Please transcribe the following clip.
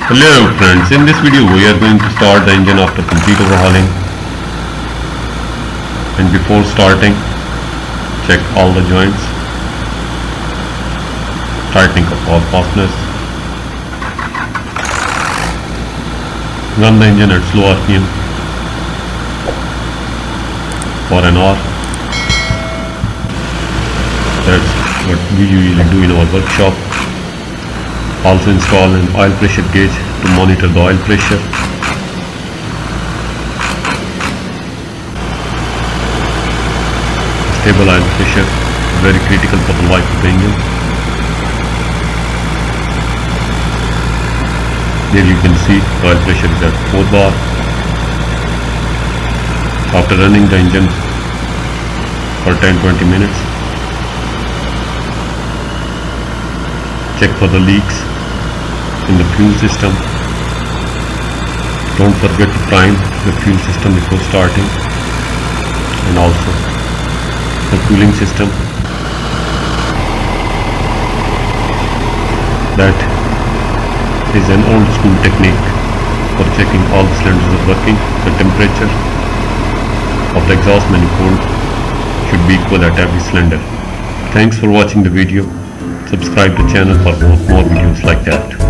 Hello friends, in this video we are going to start the engine after complete overhauling, and before starting check all the joints, tightening of all fasteners, run the engine at slow RPM for an hour. That's what we usually do in our workshop. Also install an oil pressure gauge to monitor the oil pressure. Stable oil pressure, very critical for the life of the engine. There you can see the oil pressure is at 4 bar. After running the engine for 10-20 minutes, check for the leaks in the fuel system. Don't forget to prime the fuel system before starting, and also the cooling system. That is an old school technique for checking all the cylinders are working. The temperature of the exhaust manifold should be equal at every cylinder. Thanks for watching the video. Subscribe to the channel for more videos like that.